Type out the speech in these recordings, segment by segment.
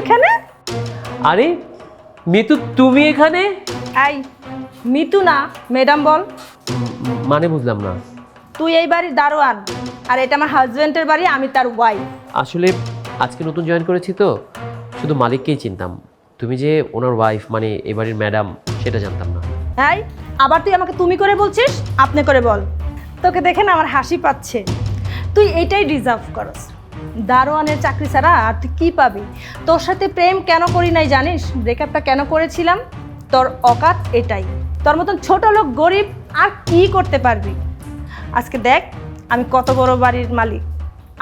এখানে? আরে মিতু, তুমি এখানে? এই মিতু না, ম্যাডাম বল। মানে বুঝলাম না। তুই এই বাড়ির দারোয়ান, আর এটা আমার হাজবেন্ডের বাড়ি, আমি তার ওয়াইফ। আসলে আজকে নতুন জয়েন করেছি তো, শুধু মালিককেই চিনতাম। তুমি যে ওনার ওয়াইফ, মানে এই বাড়ির ম্যাডাম, সেটা জানতাম না। এই আবার তুই আমাকে তুমি করে বলছিস? আপনি করে বল। তোকে দেখে না আমার হাসি পাচ্ছে। তুই এইটাই ডিজার্ভ করস। দারোয়ানের চাকরি ছাড়া আর তুই কী পাবি? তোর সাথে প্রেম কেন করি নাই জানিস? ব্রেকআপটা কেন করেছিলাম? তোর অকাত এটাই। তোর মতন ছোট লোক গরিব আর কি করতে পারবি? আজকে দেখ আমি কত বড় বাড়ির মালিক,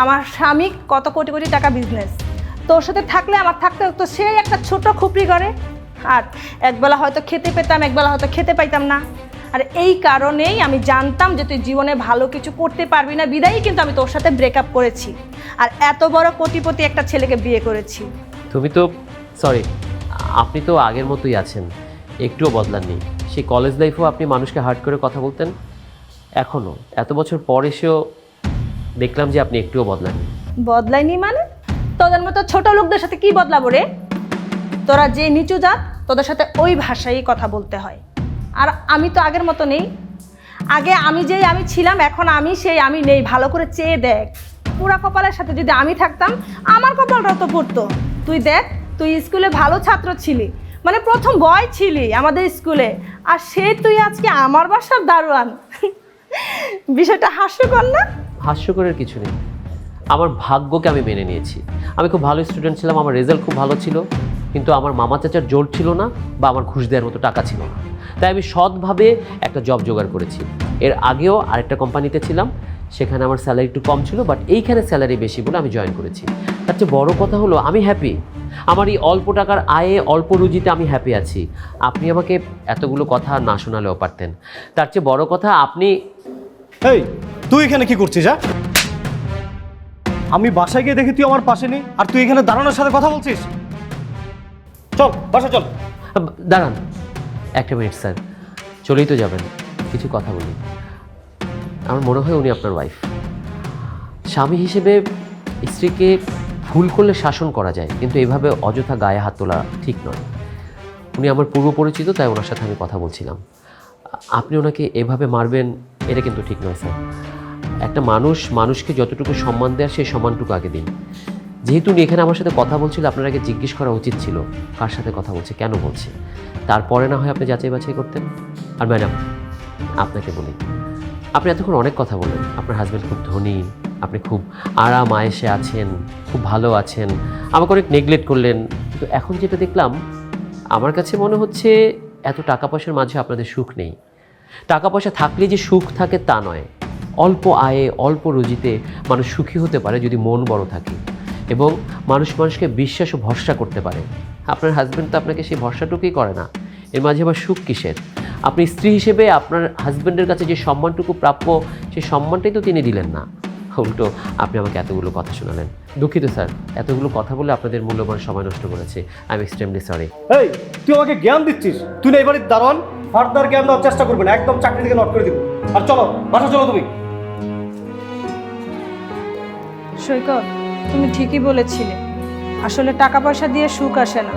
আমার স্বামী কত কোটি কোটি টাকা বিজনেস। তোর সাথে থাকলে আমার থাকতে হতো সেই একটা ছোট খুপড়ি ঘরে, আর একবেলা হয়তো খেতে পেতাম, একবেলা হয়তো খেতে পাইতাম না। আর এই কারণেই আমি জানতাম যে তুই জীবনে ভালো কিছু করতে পারবি না, বিদায়ী কিন্তু আমি তোর সাথে ব্রেকআপ করেছি, আর এত বড় কোটিপতি একটা ছেলেকে বিয়ে করেছি। তুমি তো, সরি, আপনি তো আগের মতোই আছেন, একটুও বদলাননি। সেই কলেজ লাইফেও আপনি মানুষকে হার্ট করে কথা বলতেন, এখনও এত বছর পর এসেও দেখলাম যে আপনি একটুও বদলাননি। বদলাইনি মানে? তোদের মতো ছোট লোকদের সাথে কি বদলাবো রে? তোরা যে নিচু জাত, তোদের সাথে ওই ভাষায় কথা বলতে হয়। আর আমি তো আগের মতো নেই। আগে আমি ছিলাম, এখন আমি সেই আমি নেই। ভালো করে চেয়ে দেখ, পুরা কপালের সাথে যদি আমি থাকতাম, আমার কপালটাও তো পড়তো। তুই দেখ, তুই স্কুলে ভালো ছাত্র ছিলি, মানে প্রথম বয় ছিলি আমাদের স্কুলে, আর সে তুই আজকে আমার বাসার দারোয়ান। বিষয়টা হাস্যকর না? হাস্যকরের কিছু নেই, আমার ভাগ্যকে আমি মেনে নিয়েছি। আমি খুব ভালো স্টুডেন্ট ছিলাম, আমার রেজাল্ট খুব ভালো ছিল, কিন্তু আমার মামা চাচার জোর ছিল না, বা আমার ঘুষ দেওয়ার মতো টাকা ছিল না। তাই আমি সৎভাবে একটা জব জোগাড় করেছি। এর আগেও আরেকটা কোম্পানিতে ছিলাম, সেখানে আমার স্যালারি একটু কম ছিল, বাট এইখানে স্যালারি বেশি বলে আমি জয়েন করেছি। তার চেয়ে বড় কথা হলো আমি হ্যাপি। আমার এই অল্প টাকার আয়ে, অল্প রুজিতে আমি হ্যাপি আছি। আপনি আমাকে এতগুলো কথা না শোনালেও পারতেন। তার চেয়ে বড় কথা, আপনি এই তুই এখানে কি করছিস? আমি বাসায় গিয়ে দেখি তুই আমার পাশে নেই, আর তুই এখানে দাঁড়ানোর সাথে কথা বলছিস। চল বাসা চল। দাঁড়ান একটা মিনিট স্যার, চলেই তো যাবেন, কিছু কথা বলি। আমার মনে হয় উনি আপনার ওয়াইফ। স্বামী হিসেবে স্ত্রীকে ভুল করলে শাসন করা যায়, কিন্তু এভাবে অযথা গায়ে হাত তোলা ঠিক নয়। উনি আমার পূর্ব পরিচিত, তাই ওনার সাথে আমি কথা বলছিলাম। আপনি ওনাকে এভাবে মারবেন, এটা কিন্তু ঠিক নয় স্যার। একটা মানুষকে যতটুকু সম্মান দেওয়ার সেই সম্মানটুকু আগে দিন। যেহেতু উনি এখানে আমার সাথে কথা বলছিল, আপনার আগে জিজ্ঞেস করা উচিত ছিল কার সাথে কথা বলছে, কেন বলছে, তারপরে না হয় আপনি যাচাই বাছাই করতেন। আর ম্যাডাম, আপনাকে বলি, আপনি এতক্ষণ অনেক কথা বললেন, আপনার হাজব্যান্ড খুব ধনী, আপনি খুব আরাম আয়েশে আছেন, খুব ভালো আছেন, আমাকে অনেক নেগলেক্ট করলেন। কিন্তু এখন যেটা দেখলাম, আমার কাছে মনে হচ্ছে এত টাকা পয়সার মাঝে আপনাদের সুখ নেই। টাকা পয়সা থাকলে যে সুখ থাকে তা নয়। অল্প আয়ে, অল্প রুজিতে মানুষ সুখী হতে পারে যদি মন বড় থাকে, এবং মানুষকে বিশ্বাস ও ভরসা করতে পারে। আপনার হাজব্যান্ড তো আপনাকে সেই ভরসাটুকুই করে না, এর মাঝে আবার সুখ কিসের? আপনি স্ত্রী হিসেবে আপনার হাজব্যান্ডের কাছে যে সম্মানটুকু প্রাপ্য, সেই সম্মানটাই তো তিনি দিলেন না। উল্টো আপনি আমাকে এতগুলো কথা শোনালেন। দুঃখিত স্যার, এতগুলো কথা বলে আপনাদের মূল্যবান সময় নষ্ট করেছে। I am extremely sorry. এই তুই আমাকে জ্ঞান দিচ্ছিস? তুই না এবারে দারোয়ান, ফার্দার জ্ঞান দেওয়ার চেষ্টা করবে না, একদম চাকরি থেকে নট করে দিব। আর চলো বাসা চলো তুমি। সৈকত, তুমি ঠিকই বলেছিলে, আসলে টাকা পয়সা দিয়ে সুখ আসে না।